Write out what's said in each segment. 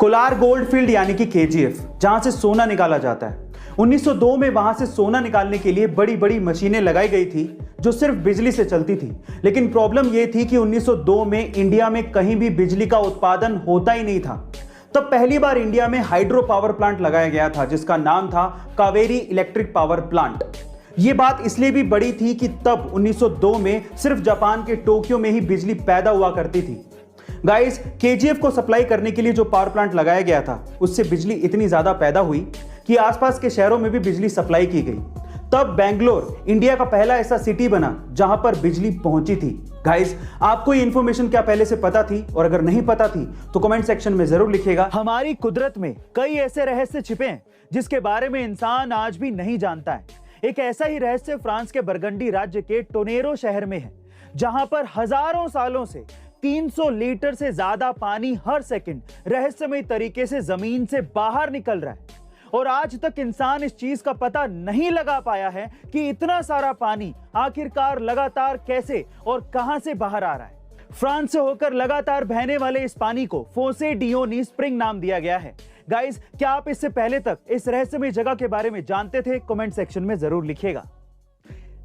Kolar gold field यानी कि KGF, जहां से सोना निकाला जाता है। 1902 में वहां से सोना निकालने के लिए बड़ी बड़ी मशीनें लगाई गई थी जो सिर्फ बिजली से चलती थी। लेकिन प्रॉब्लम यह थी कि 1902 में इंडिया में कहीं भी बिजली का उत्पादन होता ही नहीं था। तब पहली बार इंडिया में हाइड्रो पावर प्लांट लगाया गया था जिसका नाम था कावेरी इलेक्ट्रिक पावर प्लांट। यह बात इसलिए भी बड़ी थी कि तब 1902 में सिर्फ जापान के टोक्यो में ही बिजली पैदा हुआ करती थी। गाइस, केजीएफ को सप्लाई करने के लिए जो पावर प्लांट लगाया गया था उससे बिजली इतनी ज्यादा पैदा हुई कि आसपास के शहरों में भी बिजली सप्लाई की गई। तब बेंगलोर इंडिया का पहला ऐसा सिटी बना जहां पर बिजली पहुंची थी। गाइस, आपको ये इंफॉर्मेशन क्या पहले से पता थी? और अगर नहीं पता थी तो कमेंट सेक्शन में जरूर लिखिएगा। हमारी कुदरत में कई ऐसे रहस्य छिपे हैं जिसके बारे में इंसान आज भी नहीं जानता है। एक ऐसा ही रहस्य फ्रांस के बरगंडी राज्य के टोनेरो शहर में है, जहां पर हजारों सालों से 300 लीटर से ज्यादा पानी हर सेकंड रहस्यमय तरीके से जमीन से बाहर निकल रहा है। और आज तक इंसान इस चीज का पता नहीं लगा पाया है कि इतना सारा पानी आखिरकार लगातार कैसे और कहां से बाहर आ रहा है। फ्रांस से होकर लगातार बहने वाले इस पानी को फोसे डियोनी स्प्रिंग नाम दिया गया है। गाइस, क्या आप इससे पहले तक इस रहस्यमय जगह के बारे में जानते थे? कमेंट सेक्शन में जरूर लिखिएगा।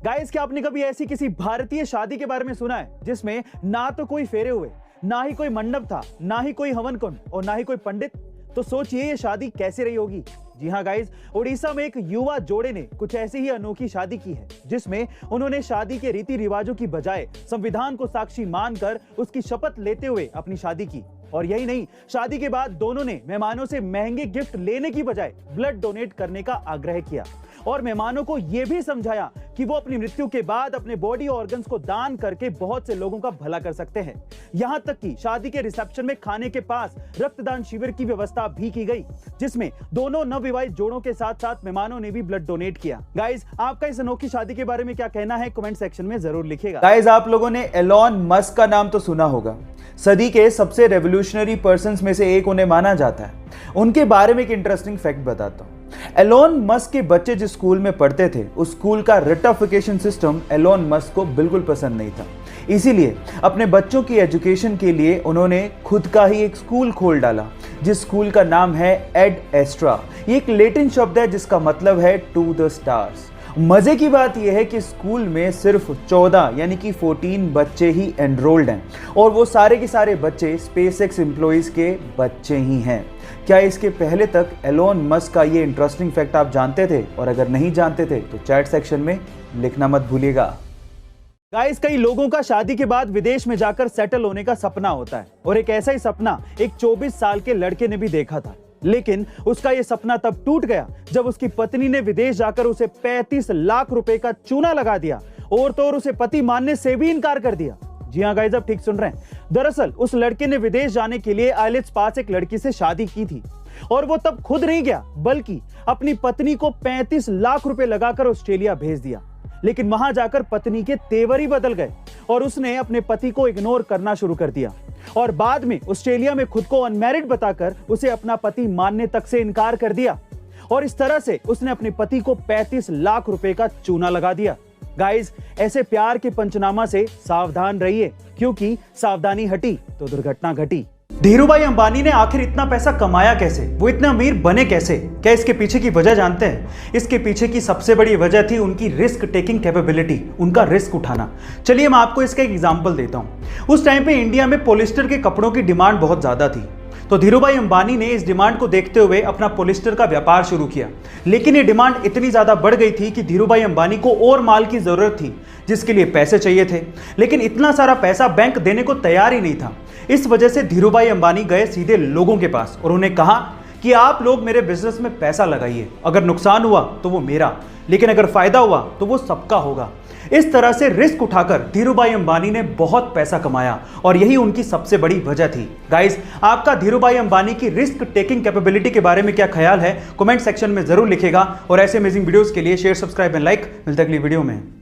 गाइस, क्या आपने कभी ऐसी किसी भारतीय शादी के बारे में सुना है जिसमें ना तो कोई फेरे हुए, ना ही कोई मंडप था, ना ही कोई हवन कुंड और ना ही कोई पंडित? तो सोचिए ये शादी कैसे रही होगी। जी हाँ गाइस, उड़ीसा में एक युवा जोड़े ने कुछ ऐसी ही अनोखी शादी की है जिसमें उन्होंने शादी के रीति रिवाजों की बजाय संविधान को साक्षी मानकर उसकी शपथ लेते हुए अपनी शादी की। और यही नहीं, शादी के बाद दोनों ने मेहमानों से महंगे गिफ्ट लेने की बजाय ब्लड डोनेट करने का आग्रह किया और मेहमानों को यह भी समझाया कि वो अपनी मृत्यु के बाद अपने बॉडी ऑर्गन्स को दान करके बहुत से लोगों का भला कर सकते हैं। यहां तक कि शादी के रिसेप्शन में खाने के पास रक्तदान शिविर की व्यवस्था भी की गई, जिसमें दोनों नवविवाहित जोड़ों के साथ साथ मेहमानों ने भी ब्लड डोनेट किया। गाइस, आपका इस अनोखी शादी के बारे में क्या कहना है? कमेंट सेक्शन में जरूर लिखिएगा। गाइस, आप लोगों ने एलोन मस्क का नाम तो सुना होगा। सदी के सबसे रेवोल्यूशनरी पर्संस में से एक उन्हें माना जाता है। उनके बारे में एक इंटरेस्टिंग फैक्ट बताता हूं। एलोन मस्क के बच्चे जिस स्कूल में पढ़ते थे उस स्कूल का रटिफिकेशन सिस्टम एलोन मस्क को बिल्कुल पसंद नहीं था। इसीलिए अपने बच्चों की एजुकेशन के लिए उन्होंने खुद का ही एक स्कूल खोल डाला जिस स्कूल का नाम है एड एस्ट्रा। ये एक लैटिन शब्द है जिसका मतलब है टू द स्टार्स। मजे की बात यह है कि स्कूल में सिर्फ 14 यानी कि 14 बच्चे ही एनरोल्ड हैं और वो सारे के सारे बच्चे स्पेसएक्स एम्प्लॉइज के बच्चे ही हैं। क्या इसके पहले तक एलोन मस्क का ये इंटरेस्टिंग फैक्ट आप जानते थे? और अगर नहीं जानते थे तो चैट सेक्शन में लिखना मत भूलिएगा। गाइस, कई लोगों का शादी के बाद विदेश में जाकर सेटल होने का सपना होता है और एक ऐसा ही सपना एक 24 साल के लड़के ने भी देखा था। लेकिन उसका यह सपना तब टूट गया जब उसकी पत्नी ने विदेश जाकर उसे 35 लाख रुपए का चूना लगा दिया और तो और उसे पति मानने से भी इनकार कर दिया। जी हाँ गाइस, आप ठीक सुन रहे हैं। दरअसल उस लड़के ने विदेश जाने के लिए आइलेट्स पास एक लड़की से शादी की थी और वो तब खुद नहीं गया बल्कि अपनी पत्नी को 35 लाख रुपए लगाकर ऑस्ट्रेलिया भेज दिया। लेकिन वहां जाकर पत्नी के तेवर ही बदल गए और उसने अपने पति को इग्नोर करना शुरू कर दिया और बाद में ऑस्ट्रेलिया में खुद को अनमैरिड बताकर उसे अपना पति मानने तक से इनकार कर दिया और इस तरह से उसने अपने पति को 35 लाख रुपए का चूना लगा दिया। गाइस, ऐसे प्यार के पंचनामा से सावधान रहिए क्योंकि सावधानी हटी तो दुर्घटना घटी। धीरूभाई अंबानी ने आखिर इतना पैसा कमाया कैसे? वो इतने अमीर बने कैसे? क्या इसके पीछे की वजह जानते हैं? इसके पीछे की सबसे बड़ी वजह थी उनकी रिस्क टेकिंग कैपेबिलिटी, उनका रिस्क उठाना। चलिए मैं आपको इसका एक एग्जांपल देता हूं। उस टाइम पे इंडिया में पॉलिस्टर के कपड़ों की डिमांड बहुत ज्यादा थी, तो धीरूभाई अंबानी ने इस डिमांड को देखते हुए अपना पॉलिस्टर का व्यापार शुरू किया। लेकिन ये डिमांड इतनी ज्यादा बढ़ गई थी कि धीरूभाई अंबानी को और माल की जरूरत थी जिसके लिए पैसे चाहिए थे, लेकिन इतना सारा पैसा बैंक देने को तैयार ही नहीं था। इस वजह से धीरूभाई अंबानी गए सीधे लोगों के पास और उन्हें कहा कि आप लोग मेरे बिजनेस में पैसा लगाइए, अगर नुकसान हुआ तो वो मेरा, लेकिन अगर फायदा हुआ तो वो सबका होगा। इस तरह से रिस्क उठाकर धीरूभाई अंबानी ने बहुत पैसा कमाया और यही उनकी सबसे बड़ी वजह थी। गाइस, आपका धीरूभाई अंबानी की रिस्क टेकिंग कैपेबिलिटी के बारे में क्या ख्याल है? कमेंट सेक्शन में जरूर लिखेगा और ऐसे अमेजिंग वीडियोस के लिए शेयर, सब्सक्राइब एंड लाइक। मिलते अगली वीडियो में।